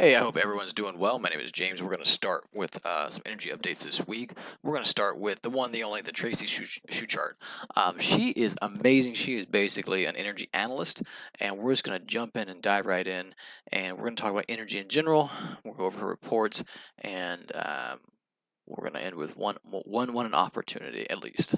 Hey, I hope everyone's doing well. My name is James. We're going to start with some energy updates this week. We're going to start with the one, the only, the Tracy Schuchart. She is amazing. She is basically an energy analyst, and we're just going to jump in and dive right in. And we're going to talk about energy in general. We'll go over her reports, and we're going to end with one opportunity at least.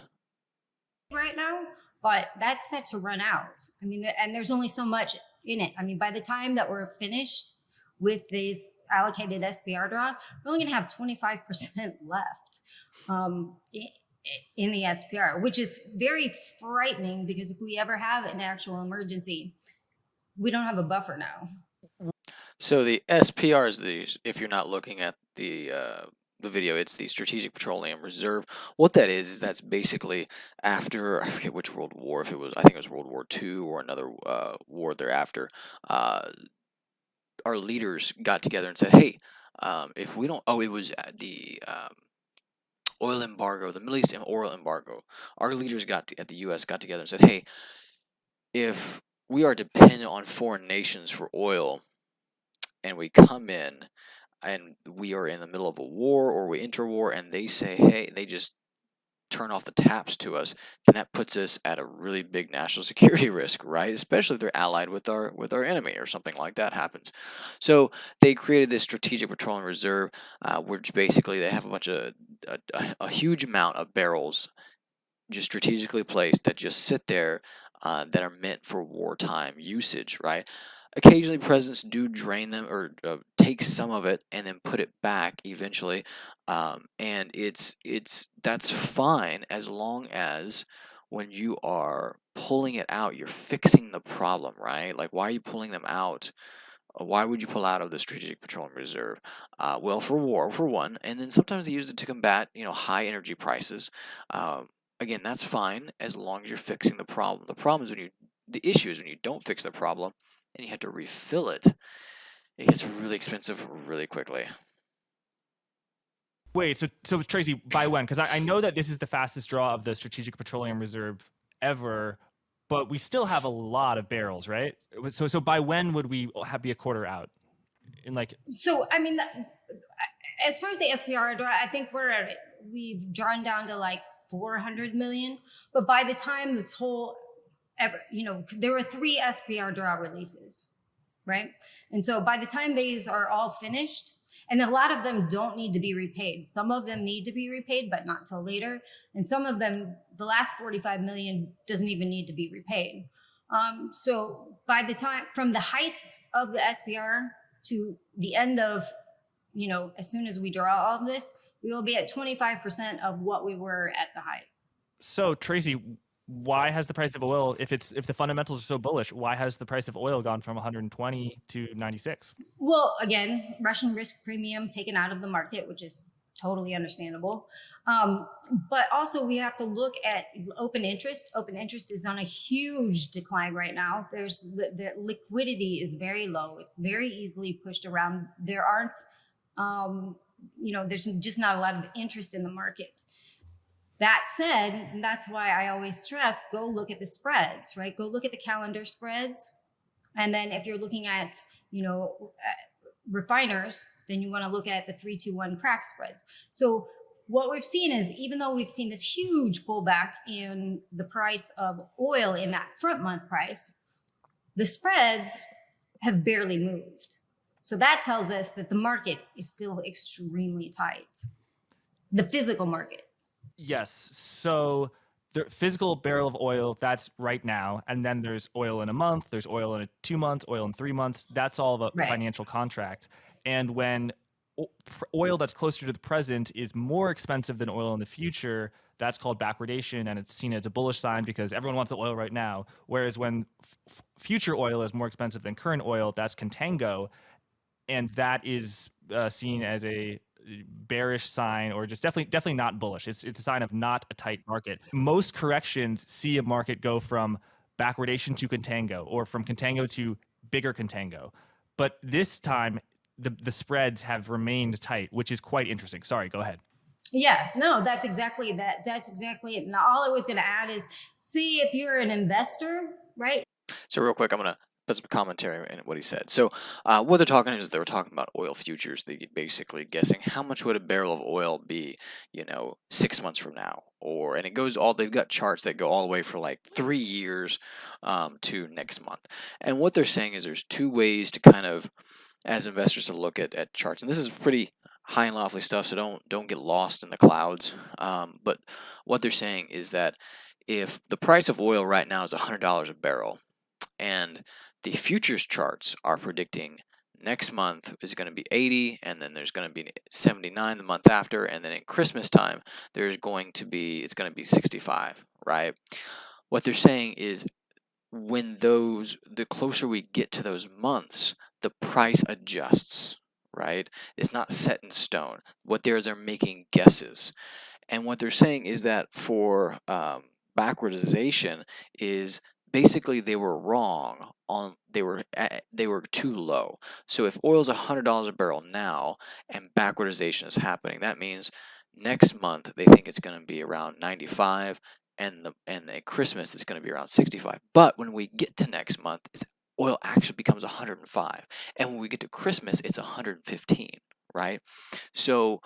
Right now, but that's set to run out. I mean, and there's only so much in it. I mean, by the time that we're finished with these allocated SPR draw, we're only going to have 25% left in the SPR, which is very frightening because if we ever have an actual emergency, we don't have a buffer now. So the SPR is if you're not looking at the video, it's the Strategic Petroleum Reserve. What that is that's basically after, I forget which World War, if it was, I think it was World War II or another war thereafter. Uh, our leaders got together and said, "Hey, if we don't," it was the oil embargo, the Middle East oil embargo. Our leaders at the U.S. got together and said, "Hey, if we are dependent on foreign nations for oil, and we come in and we are in the middle of a war or we enter war and they say, hey, they just turn off the taps to us, then that puts us at a really big national security risk, right? Especially if they're allied with our enemy or something like that happens. So they created this strategic petroleum reserve, which basically they have a bunch of a huge amount of barrels just strategically placed that just sit there that are meant for wartime usage, right? Occasionally, presidents do drain them or take some of it and then put it back eventually, and it's that's fine as long as when you are pulling it out, you're fixing the problem, right? Like, why are you pulling them out? Why would you pull out of the Strategic Petroleum Reserve? Well, for war, for one, and then sometimes they use it to combat, high energy prices. Um, Again, that's fine as long as you're fixing the problem. The issue is when you don't fix the problem and you have to refill it. It gets really expensive really quickly. Wait, so Tracy, by when? Because I know that this is the fastest draw of the Strategic Petroleum Reserve ever, but we still have a lot of barrels, right? So by when would we be a quarter out? In like, So, I mean, as far as the SPR draw, I think we've drawn down to like 400 million. But by the time this whole there were three SPR draw releases, right? And so by the time these are all finished, and a lot of them don't need to be repaid. Some of them need to be repaid, but not till later. And some of them, the last 45 million doesn't even need to be repaid. So by the time from the height of the SPR to the end of, as soon as we draw all of this, we will be at 25% of what we were at the height. so Tracy, why has the price of oil, if the fundamentals are so bullish, why has the price of oil gone from 120 to 96? Well, again, Russian risk premium taken out of the market, which is totally understandable. Um, but also, we have to look at open interest. Open interest is on a huge decline right now. The liquidity is very low. It's very easily pushed around. There aren't, there's just not a lot of interest in the market. That said, that's why I always stress go look at the spreads, right? Go look at the calendar spreads. And then if you're looking at, refiners, then you want to look at the 3-2-1 crack spreads. So what we've seen is even though we've seen this huge pullback in the price of oil in that front month price, the spreads have barely moved. So that tells us that the market is still extremely tight. The physical market. Yes. So the physical barrel of oil, that's right now. And then there's oil in a month, there's oil in 2 months, oil in 3 months. That's all of a Right. financial contract. And when oil that's closer to the present is more expensive than oil in the future, that's called backwardation. And it's seen as a bullish sign because everyone wants the oil right now. Whereas when future oil is more expensive than current oil, that's contango. And that is seen as a bearish sign or just definitely not bullish. It's a sign of not a tight market. Most corrections see a market go from backwardation to contango or from contango to bigger contango. But this time the spreads have remained tight, which is quite interesting. Sorry, go ahead. Yeah, no, that's exactly that. That's exactly it. Now, all I was going to add is see if you're an investor, right? So real quick, I'm gonna that's a commentary in what he said. So what they're talking is they were talking about oil futures. They basically guessing how much would a barrel of oil be, 6 months from now, and it goes all. They've got charts that go all the way for like 3 years to next month. And what they're saying is there's two ways to kind of, as investors, to look at charts. And this is pretty high and lofty stuff, so don't get lost in the clouds. But what they're saying is that if the price of oil right now is $100 a barrel, and the futures charts are predicting next month is going to be 80, and then there's going to be 79 the month after, and then in Christmas time it's going to be 65, right? What they're saying is the closer we get to those months, the price adjusts, right? It's not set in stone. What they're making guesses. And what they're saying is that for backwardization is basically they were wrong on they were too low. So if oil's $100 a barrel now and backwardization is happening, that means next month they think it's going to be around 95, and the Christmas is going to be around 65. But when we get to next month, oil actually becomes 105, and when we get to Christmas, it's 115, right? So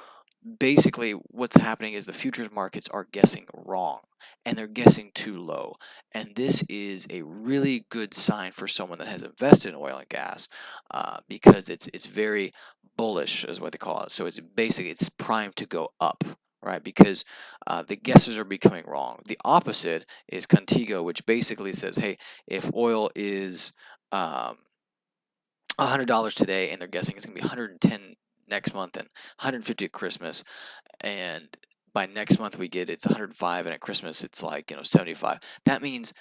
basically what's happening is the futures markets are guessing wrong, and they're guessing too low, and this is a really good sign for someone that has invested in oil and gas, because it's very bullish is what they call it. So it's primed to go up, right? Because the guesses are becoming wrong. The opposite is Contigo, which basically says, hey, if oil is $100 today and they're guessing it's going to be 110 next month and 150 at Christmas, and by next month we get it's 105, and at Christmas it's like 75. That means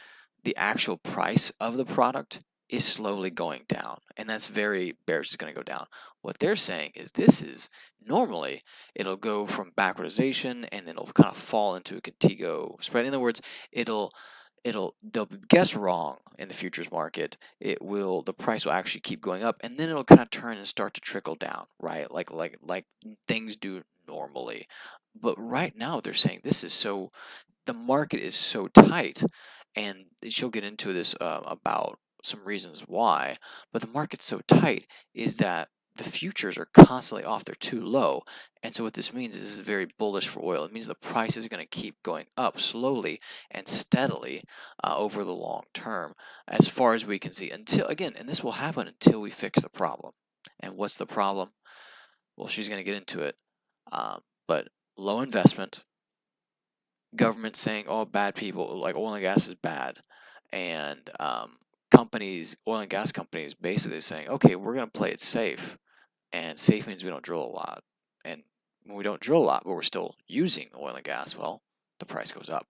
the actual price of the product is slowly going down, and that's very bearish. It's going to go down. What they're saying is this is normally it'll go from backwardization and then it'll kind of fall into a Contigo spread. In other words, they'll guess wrong in the futures market. The price will actually keep going up, and then it'll kind of turn and start to trickle down, right? Like things do normally. But right now they're saying the market is so tight, and she'll get into this about some reasons why. But the market's so tight is that the futures are constantly off. They're too low. And so what this means is this is very bullish for oil. It means the price is going to keep going up slowly and steadily over the long term, as far as we can see, and this will happen until we fix the problem. And what's the problem? Well, she's going to get into it. But low investment, government saying, oh, bad people, like oil and gas is bad, and oil and gas companies basically saying, okay, we're going to play it safe. And safe means we don't drill a lot. And when we don't drill a lot, but we're still using oil and gas, well, the price goes up.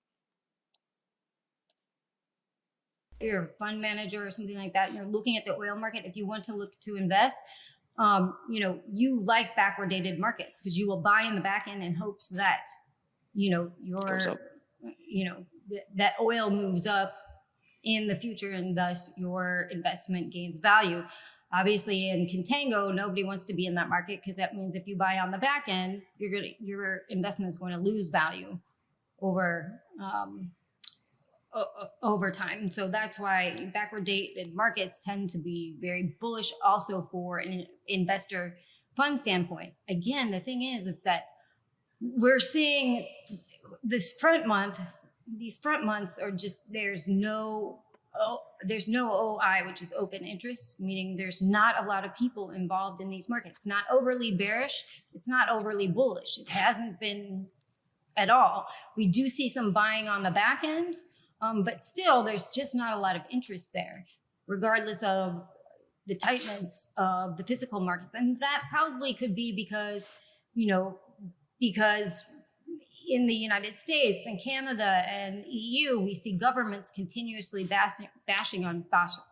You're a fund manager or something like that, and you're looking at the oil market. If you want to look to invest, you like backwardated markets because you will buy in the back end in hopes that, Goes up. that oil moves up in the future, and thus your investment gains value. Obviously, in contango, nobody wants to be in that market because that means if you buy on the back end, your investment is going to lose value over time. So that's why backwardated markets tend to be very bullish, also for an investor fund standpoint. Again, the thing is that we're seeing these front months are just there's no OI, which is open interest, meaning there's not a lot of people involved in these markets. It's not overly bearish. It's not overly bullish. It hasn't been at all. We do see some buying on the back end, but still there's just not a lot of interest there, regardless of the tightness of the physical markets. And that probably could be because in the United States and Canada and EU, we see governments continuously bashing on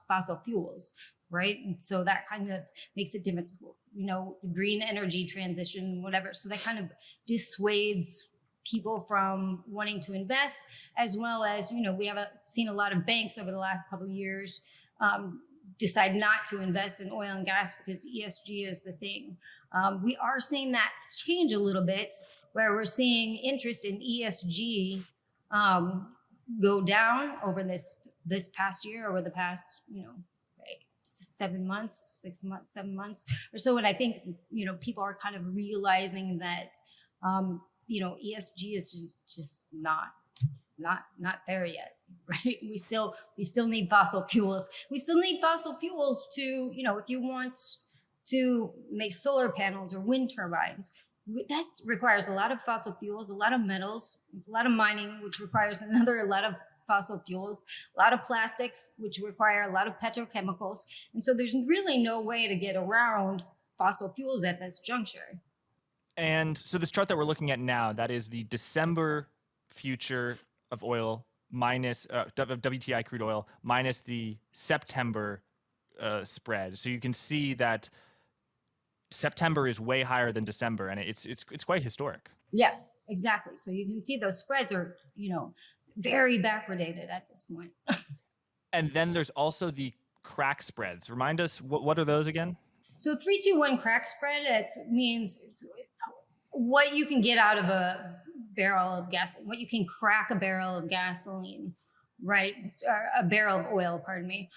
fossil fuels, right? And so that kind of makes it difficult, the green energy transition, whatever. So that kind of dissuades people from wanting to invest, as well as, we have seen a lot of banks over the last couple of years decide not to invest in oil and gas because ESG is the thing. We are seeing that change a little bit, where we're seeing interest in ESG go down over this past year, over the past 7 months, 6 months, 7 months or so. And I think, people are kind of realizing that, ESG is just not there yet, right? We still need fossil fuels. We still need fossil fuels to, if you want to make solar panels or wind turbines, that requires a lot of fossil fuels, a lot of metals, a lot of mining, which requires a lot of fossil fuels, a lot of plastics, which require a lot of petrochemicals. And so there's really no way to get around fossil fuels at this juncture. And so this chart that we're looking at now, that is the December future of oil minus WTI crude oil minus the September spread. So you can see that September is way higher than December, and it's quite historic. Yeah, exactly. So you can see those spreads are, very backwardated at this point. And then there's also the crack spreads. Remind us, what are those again? So 3-2-1 crack spread, it means what you can get out of a barrel of gasoline, what you can crack a barrel of gasoline, right? Or a barrel of oil, pardon me,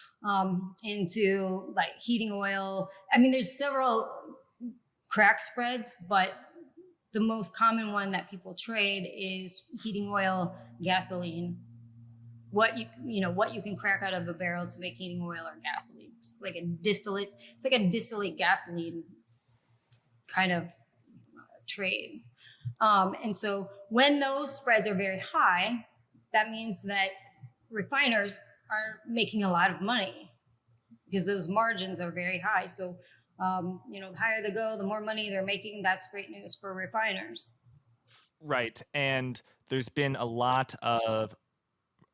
into like heating oil. I mean, there's several crack spreads, but the most common one that people trade is heating oil, gasoline. What you can crack out of a barrel to make heating oil or gasoline. It's like a distillate. It's like a distillate gasoline kind of trade. And so when those spreads are very high, that means that refiners are making a lot of money because those margins are very high. So, the higher they go, the more money they're making. That's great news for refiners. Right. And there's been a lot of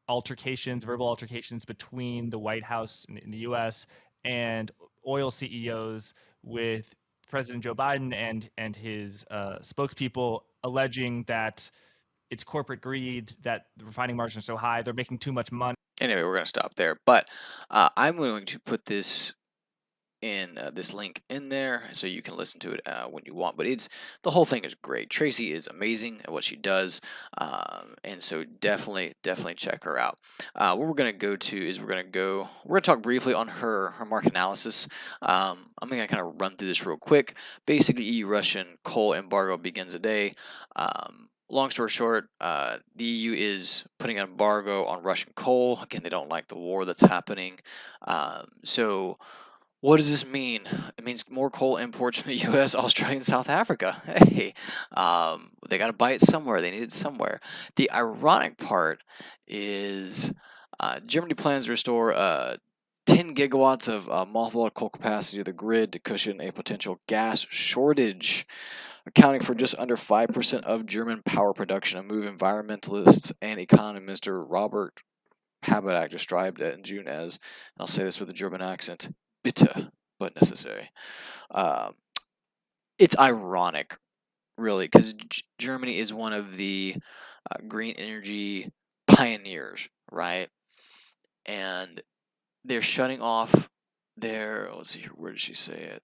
verbal altercations between the White House in the US and oil CEOs, with President Joe Biden and his spokespeople alleging that it's corporate greed, that the refining margins are so high, they're making too much money. Anyway, we're going to stop there. But I'm going to put this in this link in there so you can listen to it when you want. But the whole thing is great. Tracy is amazing at what she does, and so definitely check her out. What we're going to go to is we're going to talk briefly on her market analysis. I'm going to kind of run through this real quick. Basically, EU-Russian coal embargo begins today. Long story short, the EU is putting an embargo on Russian coal. Again, they don't like the war that's happening. So what does this mean? It means more coal imports from the U.S., Australia, and South Africa. Hey, they got to buy it somewhere. They need it somewhere. The ironic part is Germany plans to restore 10 gigawatts of mothballed coal capacity to the grid to cushion a potential gas shortage, accounting for just under 5% of German power production, a move environmentalists and economy minister Robert Habeck described it in June as, and I'll say this with a German accent, bitter but necessary. It's ironic, really, because Germany is one of the green energy pioneers, right? And they're shutting off their. Let's see here. Where did she say it?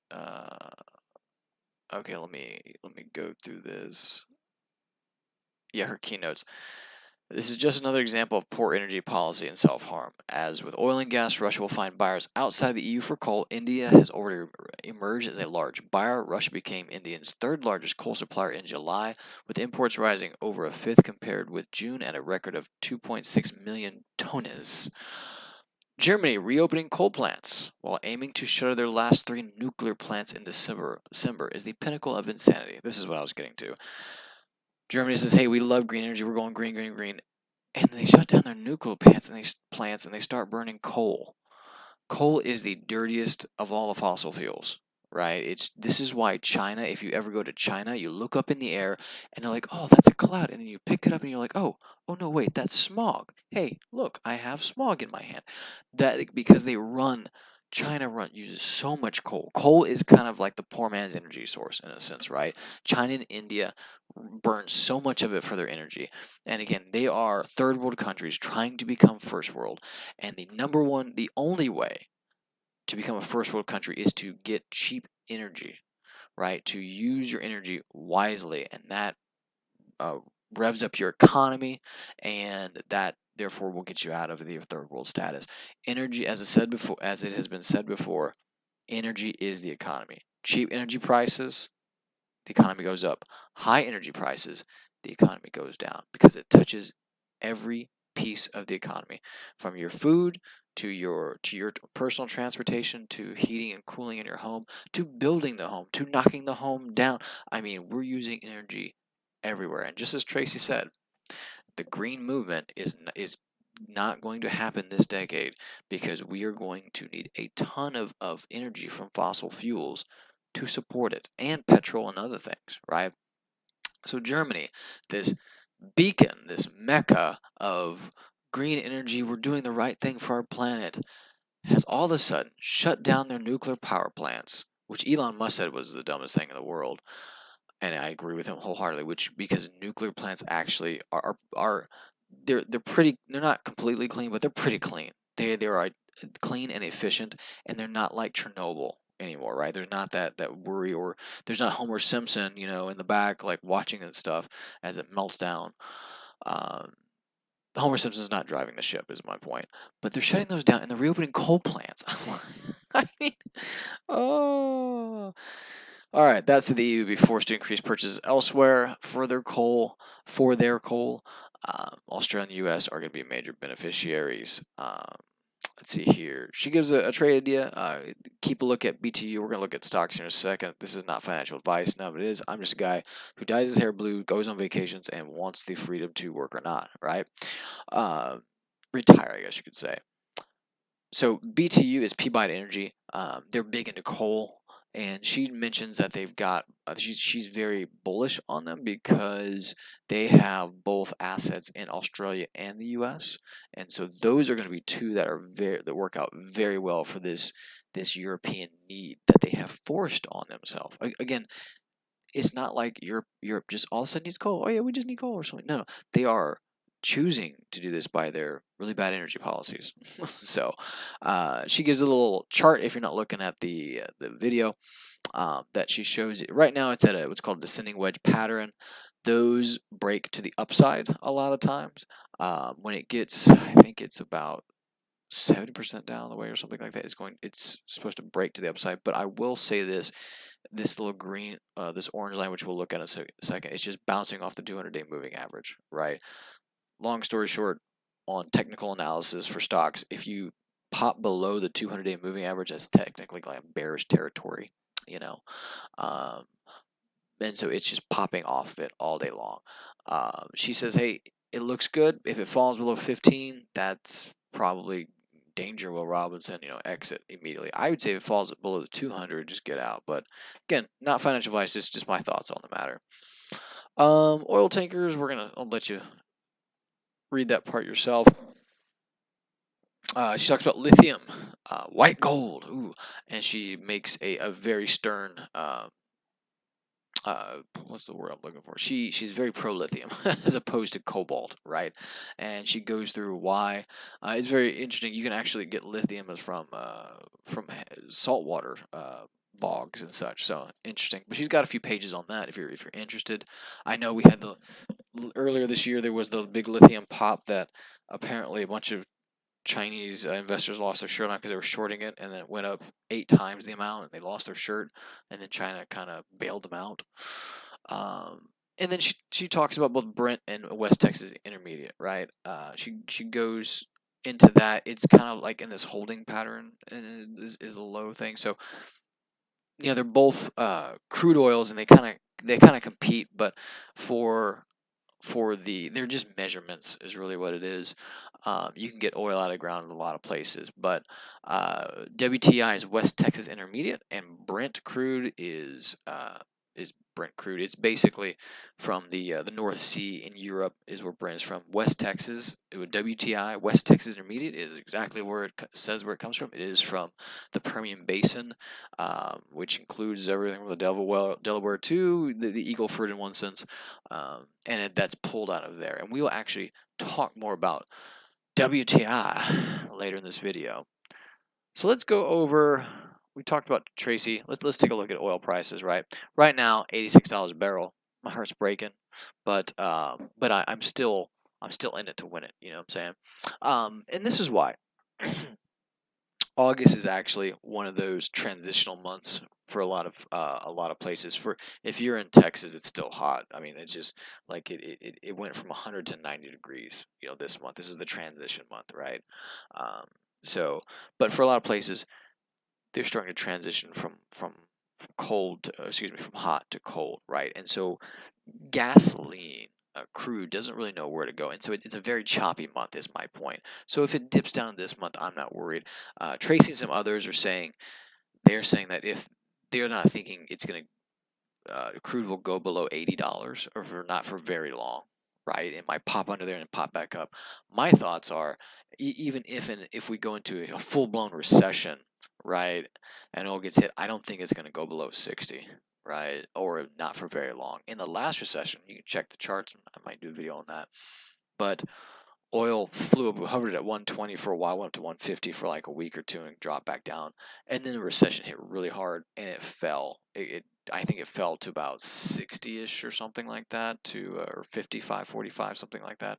Okay, let me go through this. Yeah, her keynotes. This is just another example of poor energy policy and self-harm. As with oil and gas, Russia will find buyers outside the EU for coal. India has already emerged as a large buyer. Russia became India's third largest coal supplier in July, with imports rising over a fifth compared with June at a record of 2.6 million tonnes. Germany reopening coal plants while aiming to shutter their last 3 nuclear plants in December is the pinnacle of insanity. This is what I was getting to. Germany says, hey, we love green energy, we're going green, green, green. And they shut down their nuclear plants and they start burning coal. Coal is the dirtiest of all the fossil fuels, right? This is why China, if you ever go to China, you look up in the air and you're like, oh, that's a cloud. And then you pick it up and you're like, oh no, wait, that's smog. Hey, look, I have smog in my hand. Because China uses so much coal. Coal is kind of like the poor man's energy source in a sense, right? China and India burn so much of it for their energy. And again, they are third world countries trying to become first world. And the only way to become a first world country is to get cheap energy, right? To use your energy wisely. And that revs up your economy, and that therefore will get you out of the third world status. Energy, as it has been said before, energy is the economy. Cheap energy prices, the economy goes up. High energy prices, the economy goes down because it touches every piece of the economy, from your food to your personal transportation, to heating and cooling in your home, to building the home, to knocking the home down. I mean, we're using energy everywhere. And just as Tracy said, the green movement is not going to happen this decade because we are going to need a ton of energy from fossil fuels to support it, and petrol and other things, right? So Germany, this beacon, this mecca of green energy, we're doing the right thing for our planet, has all of a sudden shut down their nuclear power plants, which Elon Musk said was the dumbest thing in the world. And I agree with him wholeheartedly, which because nuclear plants actually are they're not completely clean, but they're pretty clean. They are clean and efficient, and they're not like Chernobyl anymore, right? There's not that worry, or there's not Homer Simpson, in the back like watching and stuff as it melts down. Um, Homer Simpson's not driving the ship, is my point. But they're shutting those down and they're reopening coal plants. I mean, oh. All right, that's the EU be forced to increase purchases elsewhere for their coal. Australia and the U.S. are going to be major beneficiaries. Let's see here. She gives a trade idea. Keep a look at BTU. We're going to look at stocks here in a second. This is not financial advice. None of it is. I'm just a guy who dyes his hair blue, goes on vacations, and wants the freedom to work or not, right? Retire, I guess you could say. So BTU is Peabody Energy. They're big into coal. And she mentions that they've got, she's very bullish on them because they have both assets in Australia and the U.S. And so those are going to be two that work out very well for this European need that they have forced on themselves. Again, it's not like Europe just all of a sudden needs coal. Oh yeah, we just need coal or something. No, they are choosing to do this by their really bad energy policies. So she gives a little chart if you're not looking at the video that she shows it. Right now it's at what's called a descending wedge pattern. Those break to the upside a lot of times. When it gets, I think it's about 70% down the way or something like that, it's supposed to break to the upside. But I will say this little green, this orange line, which we'll look at in a second, it's just bouncing off the 200-day moving average, right? Long story short, on technical analysis for stocks, if you pop below the 200-day moving average, that's technically like bearish territory, and so it's just popping off it all day long. She says, hey, it looks good. If it falls below 15, that's probably danger, Will Robinson, exit immediately. I would say if it falls below the 200, just get out. But again, not financial advice, it's just my thoughts on the matter. Oil tankers, I'll let you read that part yourself. She talks about lithium, white gold, and she makes a very stern, what's the word I'm looking for? She's very pro lithium as opposed to cobalt, right? And she goes through why. It's very interesting. You can actually get lithium from saltwater bogs and such. So interesting. But she's got a few pages on that if you're interested. I know we had earlier this year there was the big lithium pop that apparently a bunch of Chinese investors lost their shirt on because they were shorting it, and then it went up 8 times the amount, and they lost their shirt, and then China kind of bailed them out. And then she talks about both Brent and West Texas Intermediate, right? She goes into that. It's kind of like in this holding pattern, and is a low thing. So they're both crude oils, and they kind of compete, but they're just measurements is really what it is. You can get oil out of the ground in a lot of places, but WTI is West Texas Intermediate, and Brent crude is Brent crude. It's basically from the North Sea in Europe is where Brent is from. West Texas, WTI, West Texas Intermediate, is exactly where it says where it comes from. It is from the Permian Basin, which includes everything from the Delaware to the Eagle Ford in one sense, and that's pulled out of there. And we will actually talk more about WTI later in this video. So let's go over. We talked about Tracy. Let's take a look at oil prices. Right now, $86 a barrel. My heart's breaking, but I'm still I'm still in it to win it. You know what I'm saying? And this is why. August is actually one of those transitional months for a lot of places. For if you're in Texas, it's still hot. I mean, it's just like it went from 100 to 90 degrees. You know, this month. This is the transition month, right? Um, so, but for a lot of places, they're starting to transition from cold to, excuse me, from hot to cold, right? And so gasoline, crude doesn't really know where to go, and so it's a very choppy month. Is my point. So if it dips down this month, I'm not worried. Tracy and some others are saying they're saying that if they're not thinking it's going to crude will go below $80 or for not for very long, right? It might pop under there and pop back up. My thoughts are even if we go into a full blown recession, right, and oil gets hit, I don't think it's going to go below 60, right, or not for very long. In the last recession, you can check the charts. I might do a video on that, but oil flew up, hovered at 120 for a while, went up to 150 for like a week or two, and dropped back down. And then the recession hit really hard, and it fell. I think it fell to about 60-ish or something like that, to or 55, 45, something like that.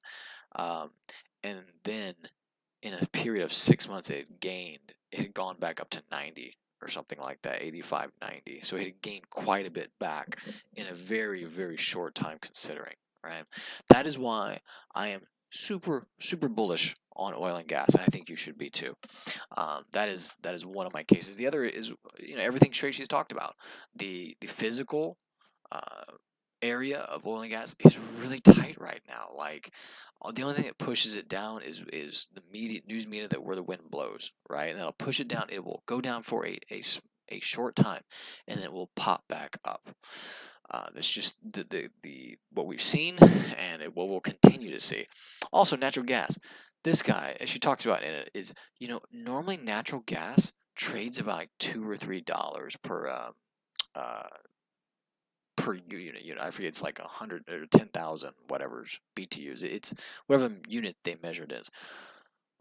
Um, and then in a period of 6 months, it gained. It had gone back up to 90 or something like that, 85, 90. So it had gained quite a bit back in a very, very short time, considering. Right. That is why I am super bullish on oil and gas, and I think you should be too. That is one of my cases. The other is, everything Tracy's talked about. The physical uh, area of oil and gas is really tight right now. Like, the only thing that pushes it down is the news media, that where the wind blows, right? And it'll push it down. It will go down for a short time, and it will pop back up. That's just the what we've seen, and what we'll continue to see. Also, natural gas. This guy, as she talks about in it, is normally natural gas trades about like $2 or $3 uh, per unit. I forget, it's like 100 or 10,000 whatever BTUs. It's whatever unit they measure it is.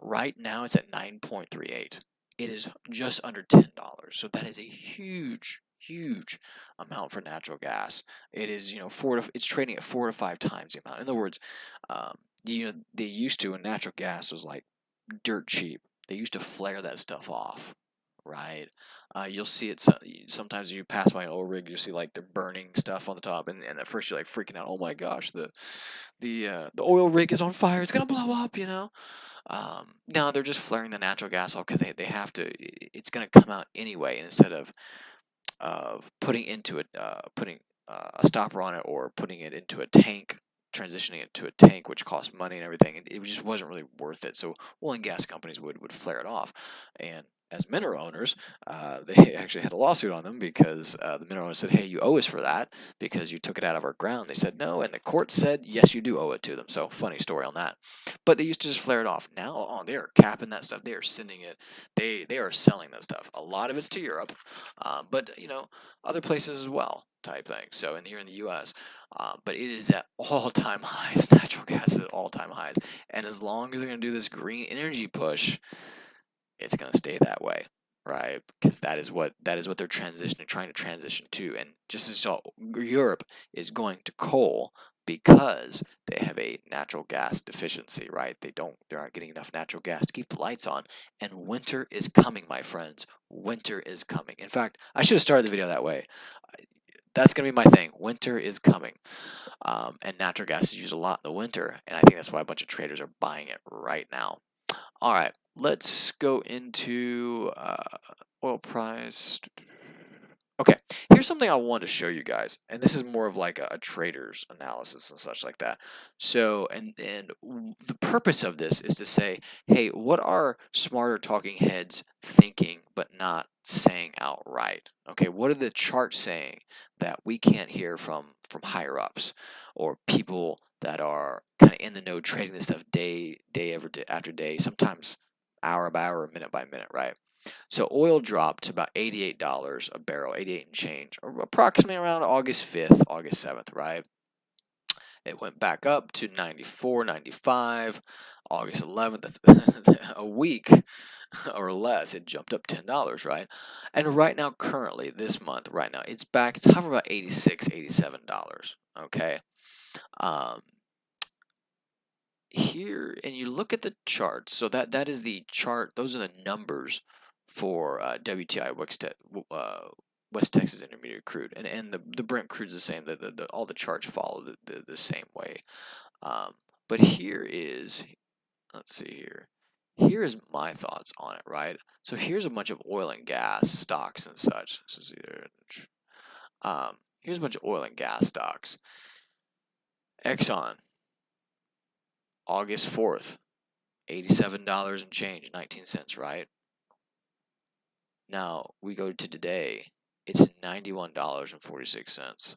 Right now, it's at 9.38. It is just under $10. So that is a huge amount for natural gas. It is, it's trading at 4 to 5 times the amount. In other words, they used to, when natural gas was like dirt cheap, they used to flare that stuff off, right? You'll see it sometimes. You pass by an oil rig, you see like they're burning stuff on the top, and at first you're like freaking out. Oh my gosh, the oil rig is on fire! It's gonna blow up, No, they're just flaring the natural gas off because they have to. It's gonna come out anyway, and instead of putting into it, putting a stopper on it, or putting it into a tank, transitioning it to a tank, which costs money and everything, it just wasn't really worth it. So oil and gas companies would flare it off, and as mineral owners, they actually had a lawsuit on them because the mineral owner said, "Hey, you owe us for that because you took it out of our ground." They said no, and the court said, "Yes, you do owe it to them." So funny story on that. But they used to just flare it off. Now, they are capping that stuff. They are sending it. They are selling that stuff. A lot of it's to Europe, but other places as well, type thing. So here in the U.S. But it is at all-time highs. Natural gas is at all-time highs, and as long as they're going to do this green energy push, it's going to stay that way, right? Because that is what they're trying to transition to. And just as Europe is going to coal because they have a natural gas deficiency, right? They aren't getting enough natural gas to keep the lights on. And winter is coming, my friends. Winter is coming. In fact, I should have started the video that way. That's going to be my thing. Winter is coming. And natural gas is used a lot in the winter, and I think that's why a bunch of traders are buying it right now. All right, let's go into oil price. Okay, here's something I wanted to show you guys, and this is more of like a trader's analysis and such like that. So, and the purpose of this is to say, hey, what are smarter talking heads thinking but not saying outright? Okay, what are the charts saying that we can't hear from higher ups or people that are kind of in the know, trading this stuff day after day, sometimes hour by hour, minute by minute, right? So oil dropped to about $88 a barrel, 88 and change, or approximately around August 5th, August 7th, right? It went back up to 94, 95, August 11th. That's a week or less. It jumped up $10, right? And right now, currently, this month, right now, it's hovering about $86, $87, okay? here, and you look at the charts. So that is the chart. Those are the numbers for WTI West Texas Intermediate crude, and the Brent crude is the same. All the charts follow the same way. But here is, let's see here. Here is my thoughts on it, right? So here's a bunch of oil and gas stocks and such. Here's a bunch of oil and gas stocks. Exxon, August 4th, $87 and change, 19 cents, right? Now we go to today, it's $91.46.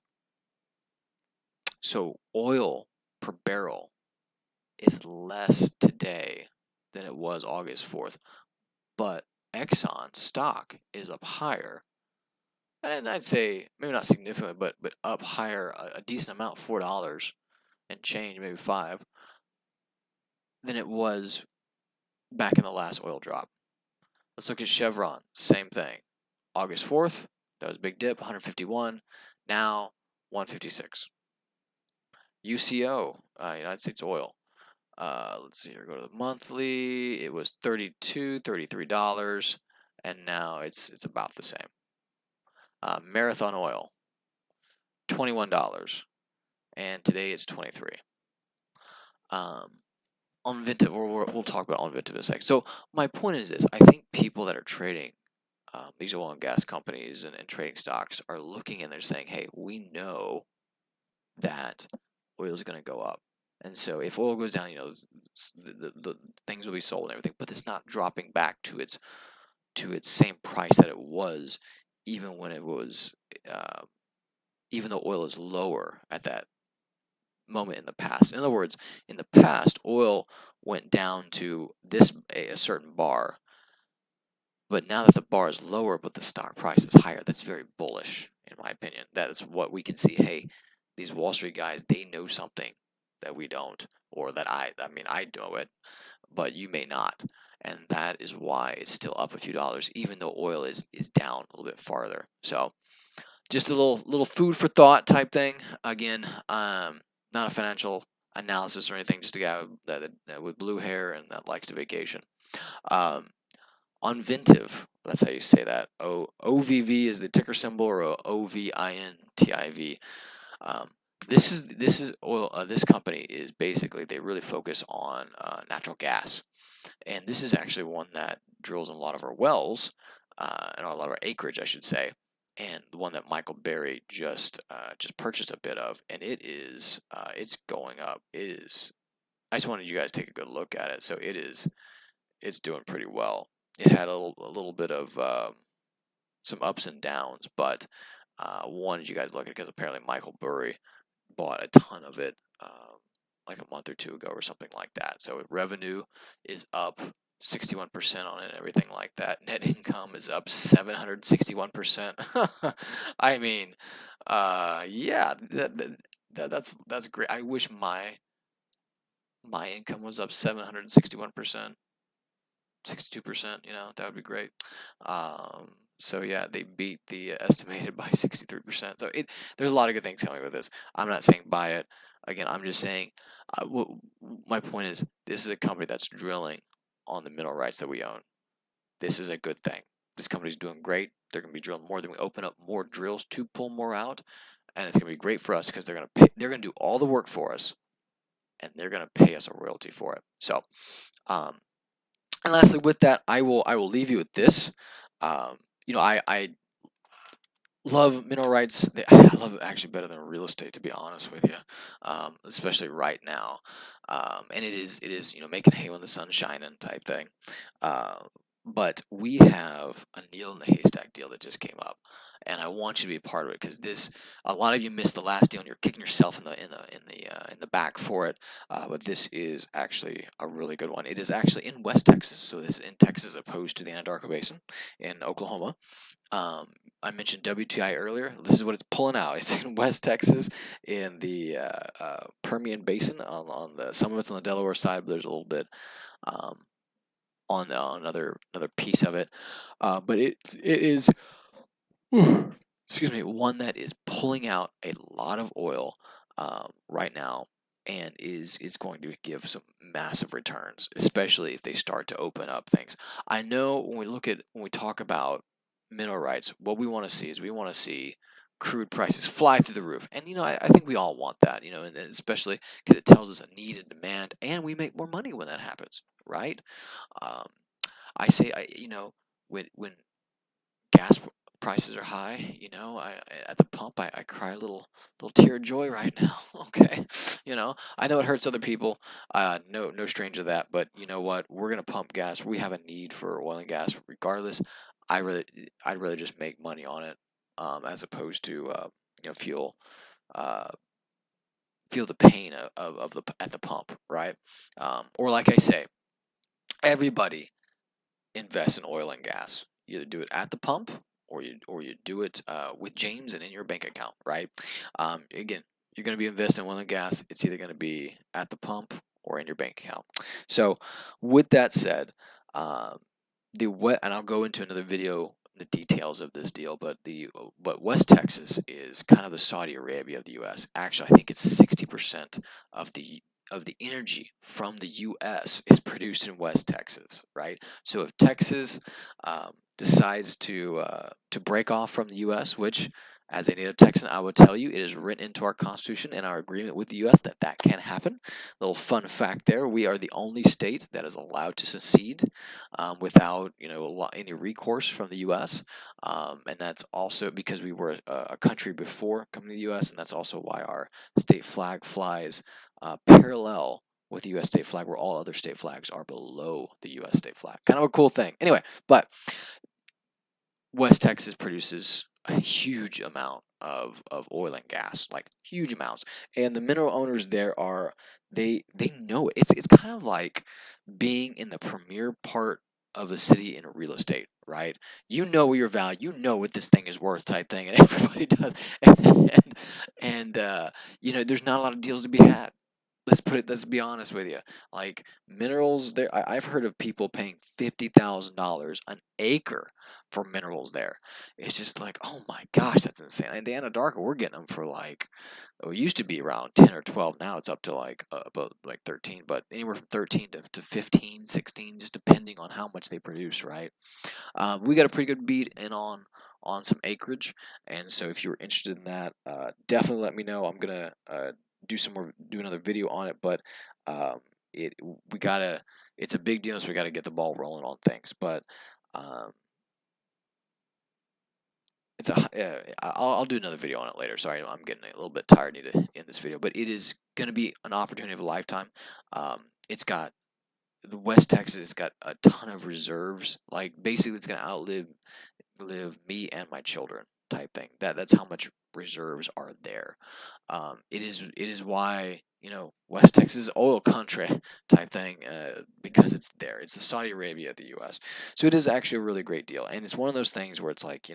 So oil per barrel is less today than it was August 4th, but Exxon stock is up higher. And I'd say maybe not significantly, but up higher a decent amount, $4 and change, maybe 5, than it was back in the last oil drop. Let's look at Chevron, same thing. August 4th, that was a big dip, 151, now 156. UCO, United States Oil. Let's see here, go to the monthly. It was $32, $33, and now it's about the same. Marathon Oil, $21, and today it's 23. Onvintiv, we'll talk about Onvintiv in a second. So my point is this: I think people that are trading these oil and gas companies and trading stocks are looking and they're saying, "Hey, we know that oil is going to go up, and so if oil goes down, the things will be sold and everything, but it's not dropping back to its same price that it was, even when it was, even though oil is lower at that moment in the past. In other words, in the past, oil went down to a certain bar, but now that the bar is lower but the stock price is higher, that's very bullish, in my opinion. That is what we can see. Hey, these Wall Street guys, they know something that we don't, or that I know it, but you may not. And that is why it's still up a few dollars, even though oil is down a little bit farther. So just a little food for thought type thing. Again, not a financial analysis or anything, just a guy with blue hair and that likes to vacation. Onvintiv, that's how you say that. OVV is the ticker symbol, or OVINTIV. This is oil. This company is basically, they really focus on natural gas, and this is actually one that drills in a lot of our wells and a lot of our acreage, I should say. And the one that Michael Berry just purchased a bit of, and it's going up. I just wanted you guys to take a good look at it. So it's doing pretty well. It had a little bit of some ups and downs, but wanted you guys to look at it because apparently Michael Berry bought a ton of it like a month or two ago or something like that. So revenue is up 61% on it and everything like that. Net income is up 761%. I mean, yeah, that's great. I wish my income was up 761%, 62%. That would be great. So yeah, they beat the estimated by 63%. So there's a lot of good things coming with this. I'm not saying buy it. Again, I'm just saying, my point is, this is a company that's drilling on the mineral rights that we own. This is a good thing. This company's doing great. They're going to be drilling more. Than we open up more drills to pull more out, and it's going to be great for us because they're going to do all the work for us, and they're going to pay us a royalty for it. So, and lastly, with that, I will leave you with this. I love mineral rights. I love it actually better than real estate, to be honest with you, especially right now. And it is making hay when the sun's shining type thing. But we have a needle in the haystack deal that just came up, and I want you to be a part of it because a lot of you missed the last deal and you're kicking yourself in the back for it. But this is actually a really good one. It is actually in West Texas, so this is in Texas opposed to the Anadarko Basin in Oklahoma. I mentioned WTI earlier. This is what it's pulling out. It's in West Texas in the Permian Basin. Some of it's on the Delaware side, but there's a little bit on another piece of it. But it is, excuse me, one that is pulling out a lot of oil right now. and is going to give some massive returns, especially if they start to open up things. I know when we talk about mineral rights, what we want to see is we want to see crude prices fly through the roof, and I think we all want that, and especially because it tells us a need and demand, and we make more money when that happens, right? Um, I say, when gas prices are high, at the pump, I cry a little tear of joy right now. Okay, I know it hurts other people. No stranger to that, but you know what? We're gonna pump gas. We have a need for oil and gas, regardless. I really, I'd rather just make money on it, as opposed to feel uh, feel the pain of the at the pump, right? Or like I say, everybody invest in oil and gas. You either do it at the pump, or you do it with James and in your bank account, right? Again, you're going to be investing in oil and gas. It's either going to be at the pump or in your bank account. So, with that said, um, and I'll go into another video the details of this deal, but West Texas is kind of the Saudi Arabia of the U.S. Actually, I think it's 60% of the energy from the U.S. is produced in West Texas, right? So if Texas decides to break off from the U.S., which as a native Texan, I would tell you it is written into our Constitution and our agreement with the U.S. that can happen. Little fun fact there: we are the only state that is allowed to secede without any recourse from the U.S. And that's also because we were a country before coming to the U.S. And that's also why our state flag flies parallel with the U.S. state flag, where all other state flags are below the U.S. state flag. Kind of a cool thing. Anyway, but West Texas produces a huge amount of oil and gas, like huge amounts, and the mineral owners there they know it. It's kind of like being in the premier part of the city in real estate, right? You know your value, you know what this thing is worth, type thing, and everybody does, and there's not a lot of deals to be had. Let's be honest with you. Like minerals there, I've heard of people paying $50,000 an acre for minerals there. It's just like, oh my gosh, that's insane. In the Anadarko, we're getting them for like, it used to be around 10 or 12. Now it's up to like about like 13, but anywhere from 13 to 15, 16, just depending on how much they produce, right? We got a pretty good beat in on some acreage, and so if you're interested in that, definitely let me know. I'm gonna do another video on it, but um, it's a big deal, so we gotta get the ball rolling on things. But um, I'll do another video on it later. Sorry, I'm getting a little bit tired. Need to end this video, but it is gonna be an opportunity of a lifetime. It's got the West Texas has got a ton of reserves. Like basically, it's gonna outlive me and my children, type thing. That's how much reserves are there. It is why West Texas is oil country, type thing, because it's there. It's the Saudi Arabia of the U.S. So it is actually a really great deal, and it's one of those things where it's like,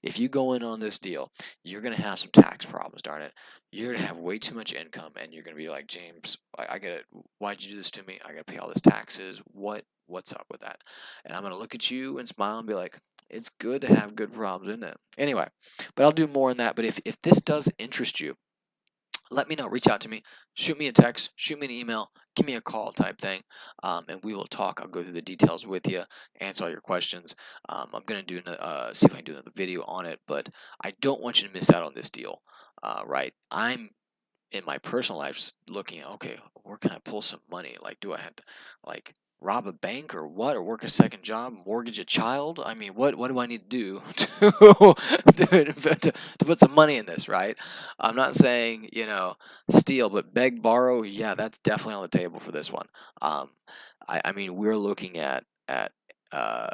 if you go in on this deal, you're gonna have some tax problems. Darn it, you're gonna have way too much income, and you're gonna be like, James, I gotta. Why'd you do this to me? I gotta pay all this taxes. What's up with that? And I'm gonna look at you and smile and be like, it's good to have good problems, isn't it? Anyway, but I'll do more on that. But if this does interest you, let me know. Reach out to me. Shoot me a text. Shoot me an email. Give me a call, type thing, and we will talk. I'll go through the details with you, answer all your questions. I'm gonna see if I can do another video on it, but I don't want you to miss out on this deal. Right? I'm in my personal life looking at, okay, where can I pull some money? Like, do I have to like rob a bank or what, or work a second job, mortgage a child? I mean, what do I need to do to put some money in this, right? I'm not saying steal, but beg, borrow. Yeah, that's definitely on the table for this one. um I mean, we're looking at uh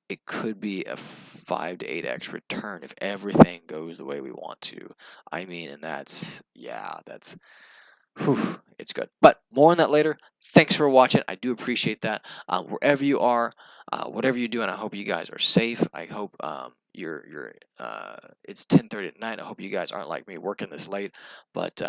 it could be a 5 to 8x return if everything goes the way we want to. I mean, and that's whew, it's good. But more on that later. Thanks for watching. I do appreciate that. Wherever you are, whatever you're doing, I hope you guys are safe. I hope it's 10:30 at night. I hope you guys aren't like me working this late, but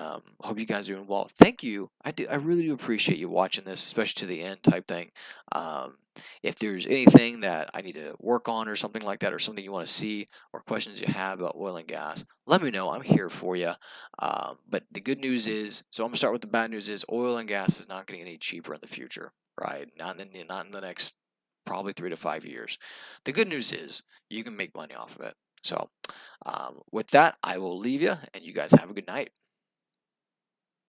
hope you guys are doing well. Thank you. I really do appreciate you watching this, especially to the end type thing. Um, if there's anything that I need to work on or something like that, or something you want to see, or questions you have about oil and gas, let me know. I'm here for you. But the good news is, so I'm gonna start with the bad news is oil and gas is not getting any cheaper in the future, right? Not in the next probably 3 to 5 years. The good news is you can make money off of it. So with that, I will leave you, and you guys have a good night.